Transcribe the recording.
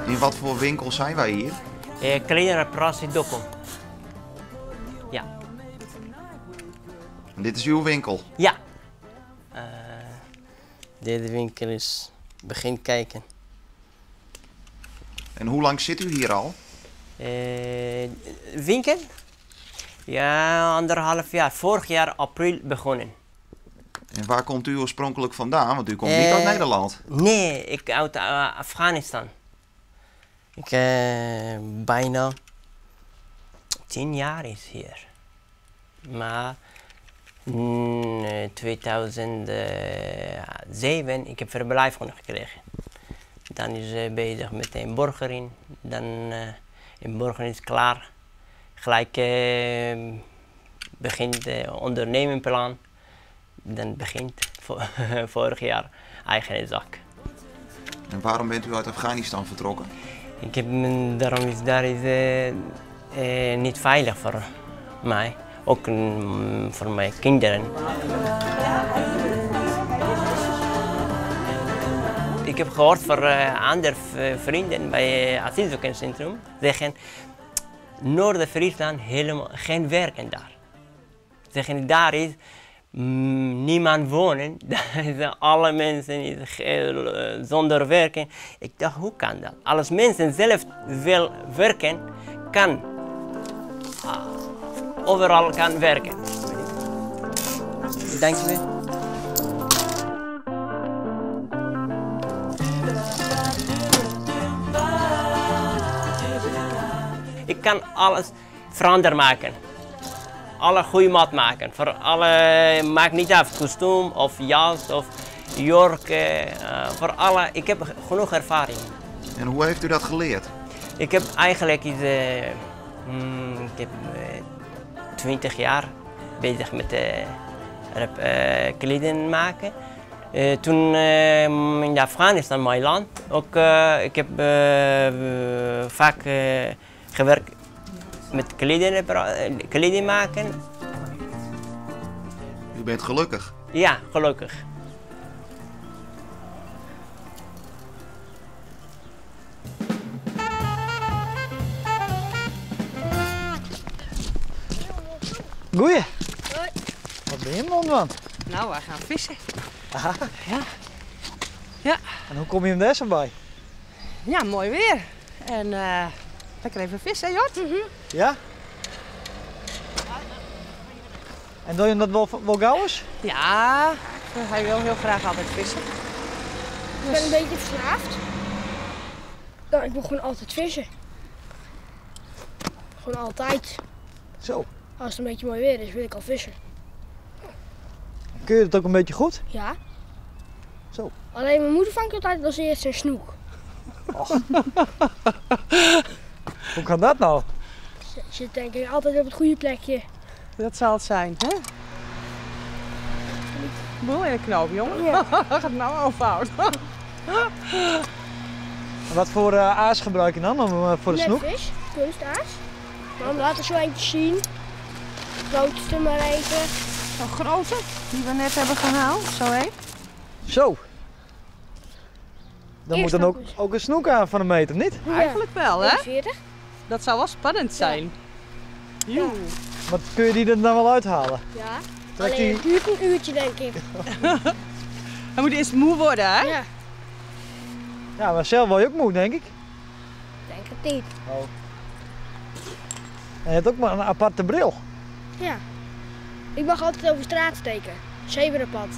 In wat voor winkels zijn wij hier? Kledingreparatie Dokkum. Ja. En dit is uw winkel? Ja. Deze winkel is begin kijken. En hoe lang zit u hier al? Winkel? Ja, 1,5 jaar. Vorig jaar april begonnen. En waar komt u oorspronkelijk vandaan? Want u komt niet uit Nederland. Nee, ik uit Afghanistan. Ik bijna 10 jaar is hier. Maar in 2007 ik heb verblijf gekregen. Dan is bezig met een burgerin. Dan een burgerin is klaar. Gelijk begint ondernemingsplan. Dan begint vorig jaar eigen zak. En waarom bent u uit Afghanistan vertrokken? Ik heb, daarom is daar niet veilig voor mij, ook voor mijn kinderen. Ik heb gehoord van andere vrienden bij het asielzoekerscentrum zeggen, Noord-Friesland helemaal geen werken daar. Zeggen daar is niemand wonen, alle mensen zonder werken. Ik dacht, hoe kan dat? Als mensen zelf wil werken, kan overal kan werken. Dank je wel. Ik kan alles veranderen maken. Alle goede maat maken. Voor alle, maakt niet uit, kostuum of jas of jurk. Voor alle, ik heb genoeg ervaring. En hoe heeft u dat geleerd? Ik heb eigenlijk 20 jaar bezig met kleding maken. Toen in Afghanistan, mijn land, ook ik heb vaak gewerkt met kleding maken. U bent gelukkig? Ja, gelukkig. Goeie. Hoi. Wat ben je man? Nou, wij gaan vissen. Aha. Ja. Ja. En hoe kom je hem daar zo bij? Ja, mooi weer. En lekker even vissen, Jort. Ja? En doe je dat wel gauw eens? Ja, hij wil heel graag altijd vissen. Ik ben een beetje verslaafd. Nou, ik wil gewoon altijd vissen. Gewoon altijd. Zo. Als het een beetje mooi weer is, wil ik al vissen. Kun je het ook een beetje goed? Ja. Zo. Alleen mijn moeder vangt altijd als eerst een snoek. Och. Hoe kan dat nou? Ze zit denk ik altijd op het goede plekje. Dat zal het zijn, hè? Mooi in de knoop, jongen. Ja. Gaat nou overhouden. En wat voor aas gebruik je dan voor de snoek? Netvis, kunstaas. Maar laten we zo eentje zien. Grootste maar even. Zo'n grote, die we net hebben gehaald, zo hé. Zo. Dan moet Eerst dan nog eens. ook een snoek aan van een meter, niet? Eigenlijk wel, hè? 40. Dat zou wel spannend zijn. Joe. Maar kun je die er dan wel uithalen? Ja. Trekt Alleen die- het duurt een uurtje denk ik. Hij moet eerst moe worden, hè? Ja. Ja, maar zelf wel je ook moe, denk ik. Denk het niet. Oh. En je hebt ook maar een aparte bril. Ja. Ik mag altijd over straat steken. Zebrapad.